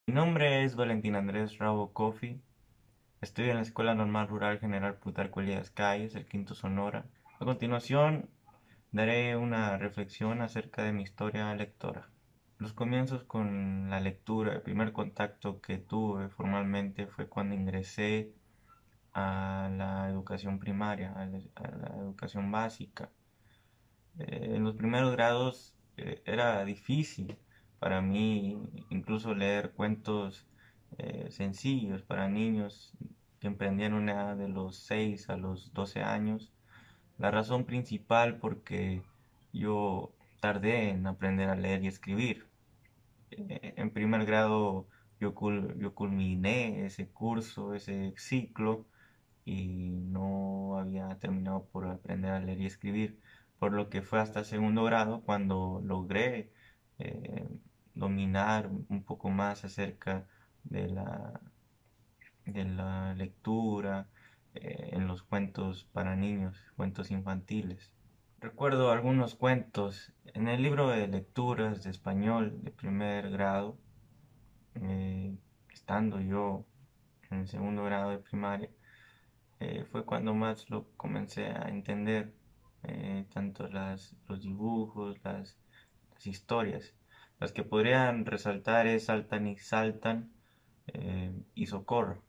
Mi nombre es Valentín Andrés Rabo Cofi. Estudio en la Escuela Normal Rural General Plutarco Elías Calles, el Quinto Sonora. A continuación, daré una reflexión acerca de mi historia lectora. Los comienzos con la lectura, el primer contacto que tuve formalmente fue cuando ingresé a la educación primaria, a la educación básica. En los primeros grados era difícil para mí incluso leer cuentos sencillos para niños que emprendían una edad de los 6 a los 12 años. La razón principal porque yo tardé en aprender a leer y escribir. En primer grado yo culminé ese curso, ese ciclo, y no había terminado por aprender a leer y escribir, por lo que fue hasta segundo grado cuando logré eh, dominar un poco más acerca de la lectura en los cuentos para niños, cuentos infantiles. Recuerdo algunos cuentos en el libro de lecturas de español de primer grado, eh, estando yo en el segundo grado de primaria. Fue cuando más lo comencé a entender, tanto los dibujos, las historias. Las que podrían resaltar es Saltan y Saltan y Socorro,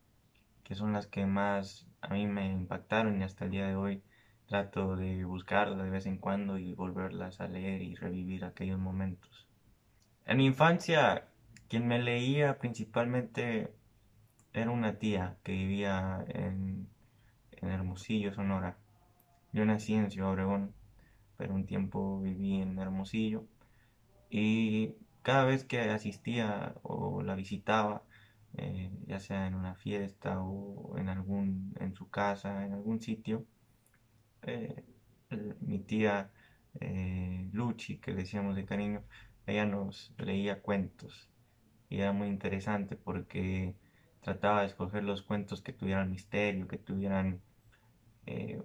que son las que más a mí me impactaron y hasta el día de hoy trato de buscarlas de vez en cuando y volverlas a leer y revivir aquellos momentos. En mi infancia, quien me leía principalmente era una tía que vivía en Hermosillo, Sonora. Yo nací en Ciudad Obregón, pero un tiempo viví en Hermosillo y cada vez que asistía o la visitaba, ya sea en una fiesta o en su casa, en algún sitio, eh, mi tía Luchi, que le decíamos de cariño, ella nos leía cuentos y era muy interesante porque trataba de escoger los cuentos que tuvieran misterio, que tuvieran eh,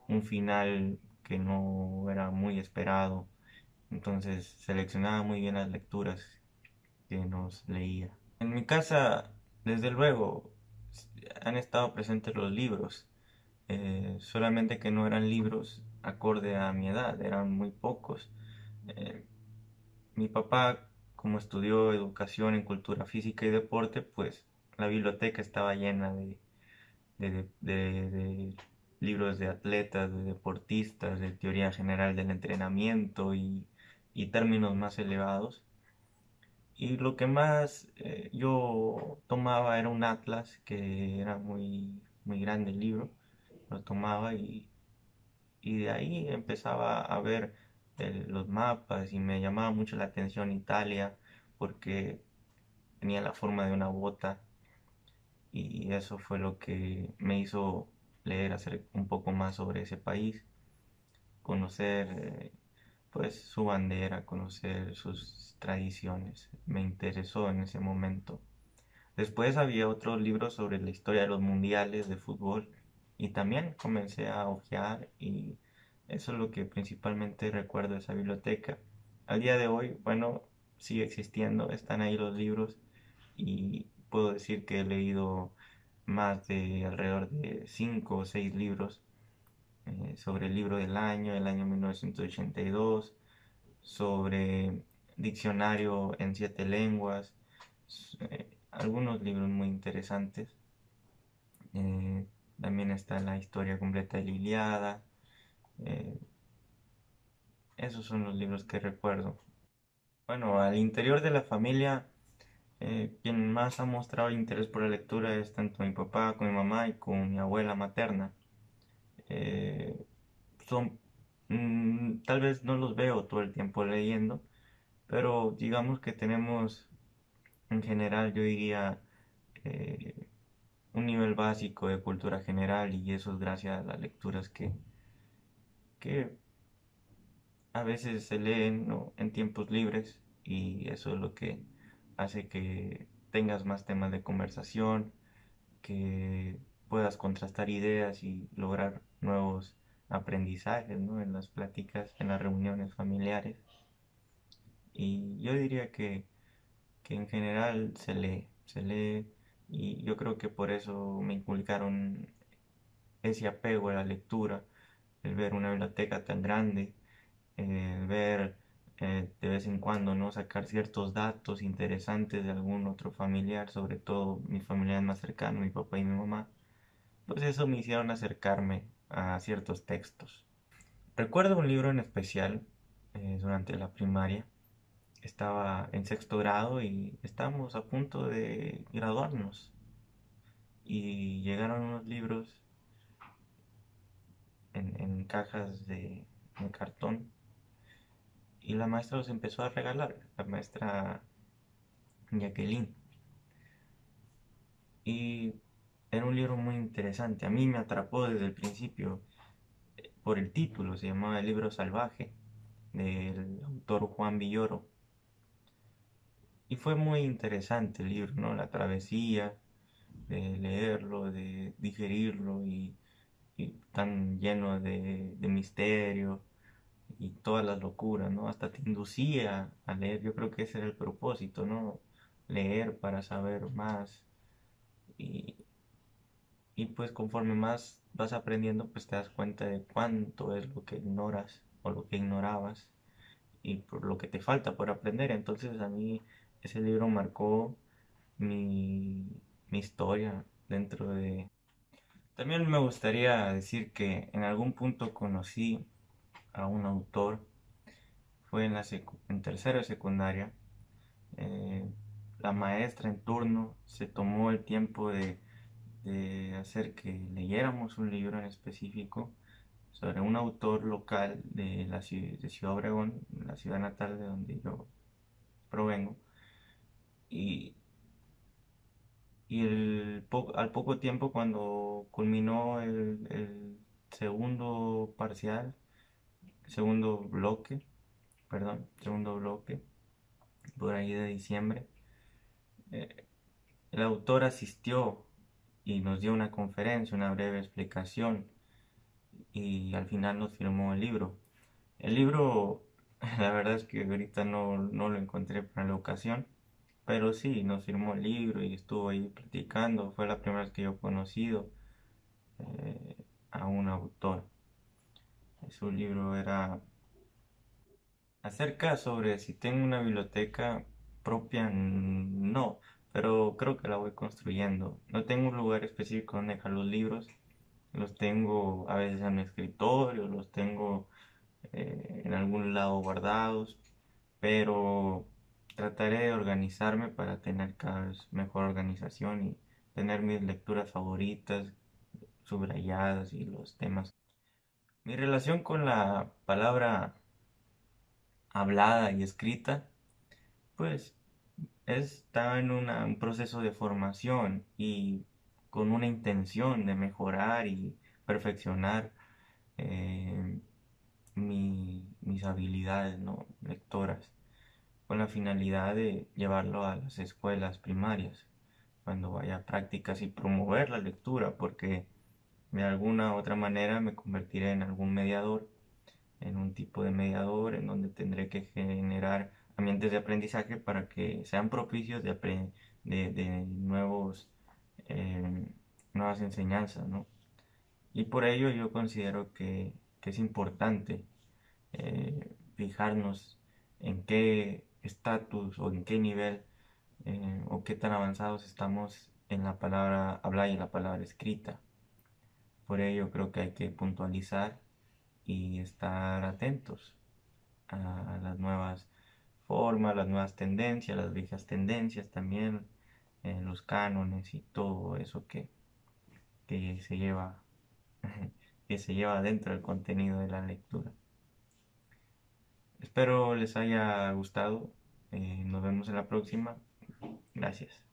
un final que no era muy esperado. Entonces seleccionaba muy bien las lecturas que nos leía. En mi casa, desde luego, han estado presentes los libros, solamente que no eran libros acorde a mi edad, eran muy pocos. Eh, Mi papá, como estudió educación en cultura física y deporte, pues la biblioteca estaba llena de libros de atletas, de deportistas, de teoría general del entrenamiento y términos más elevados. Y lo que más yo tomaba era un atlas, que era muy grande el libro, lo tomaba y de ahí empezaba a ver los mapas y me llamaba mucho la atención Italia porque tenía la forma de una bota y eso fue lo que me hizo leer un poco más sobre ese país, conocer pues su bandera, conocer sus tradiciones. Me interesó en ese momento. Después había otros libros sobre la historia de los mundiales de fútbol y también comencé a hojear y eso es lo que principalmente recuerdo de esa biblioteca. Al día de hoy, bueno, sigue existiendo, están ahí los libros y puedo decir que he leído más de alrededor de 5 o 6 libros sobre el libro del año 1982, sobre diccionario en 7 lenguas, algunos libros muy interesantes. Eh, También está la historia completa de la Ilíada. eh, Esos son los libros que recuerdo. Bueno, al interior de la familia, quien más ha mostrado interés por la lectura es tanto mi papá como mi mamá y con mi abuela materna. Eh, Son, tal vez no los veo todo el tiempo leyendo, pero digamos que tenemos en general, yo diría, eh, un nivel básico de cultura general y eso es gracias a las lecturas que a veces se leen, ¿no?, en tiempos libres y eso es lo que hace que tengas más temas de conversación, que puedas contrastar ideas y lograr nuevos aprendizajes, ¿no?, en las pláticas, en las reuniones familiares. Y yo diría que en general se lee. se lee y yo creo que por eso me inculcaron ese apego a la lectura, el ver una biblioteca tan grande, el ver de vez en cuando, ¿no? Sacar ciertos datos interesantes de algún otro familiar, sobre todo mis familiares más cercanos, mi papá y mi mamá, pues eso me hicieron acercarme a ciertos textos. Recuerdo un libro en especial durante la primaria. Estaba en sexto grado y estábamos a punto de graduarnos. Y llegaron unos libros en cajas de cartón y la maestra los empezó a regalar, la maestra Jacqueline. Y era un libro muy interesante. A mí me atrapó desde el principio por el título. Se llamaba El libro salvaje, del autor Juan Villoro. Y fue muy interesante el libro, ¿no? La travesía de leerlo, de digerirlo y tan lleno de misterio y todas las locuras, ¿no? Hasta te inducía a leer. Yo creo que ese era el propósito, ¿no? Leer para saber más. Y, y pues conforme más vas aprendiendo, pues te das cuenta de cuánto es lo que ignoras o lo que ignorabas y por lo que te falta por aprender. Entonces a mí ese libro marcó mi, mi historia dentro de... También me gustaría decir que en algún punto conocí a un autor, fue en, en tercero de secundaria. eh, la maestra en turno se tomó el tiempo de hacer que leyéramos un libro en específico sobre un autor local de la de Ciudad Obregón, la ciudad natal de donde yo provengo. Y, al poco tiempo, cuando culminó el segundo parcial, segundo bloque, perdón, segundo bloque, por ahí de diciembre, eh, el autor asistió y nos dio una conferencia, una breve explicación y al final nos firmó el libro. El libro, la verdad es que ahorita no lo encontré para la ocasión, pero sí, nos firmó el libro y estuvo ahí platicando. Fue la primera vez que yo he conocido eh, a un autor. Su libro era acerca sobre si tengo una biblioteca propia, no, pero creo que la voy construyendo. No tengo un lugar específico donde dejar los libros. Los tengo a veces en mi escritorio, los tengo en algún lado guardados, pero trataré de organizarme para tener cada vez mejor organización y tener mis lecturas favoritas subrayadas y los temas. Mi relación con la palabra hablada y escrita, pues está en un proceso de formación y con una intención de mejorar y perfeccionar eh, mis habilidades, ¿no? Lectoras, con la finalidad de llevarlo a las escuelas primarias cuando vaya a prácticas y promover la lectura, porque de alguna u otra manera me convertiré en algún mediador, en un tipo de mediador en donde tendré que generar ambientes de aprendizaje para que sean propicios de nuevos, eh, nuevas enseñanzas, ¿no? Y por ello yo considero que es importante fijarnos en qué estatus o en qué nivel o qué tan avanzados estamos en la palabra hablada y en la palabra escrita. Por ello creo que hay que puntualizar y estar atentos a las nuevas formas, las nuevas tendencias, las viejas tendencias también, los cánones y todo eso que se lleva, que se lleva dentro del contenido de la lectura. Espero les haya gustado. Nos vemos en la próxima. Gracias.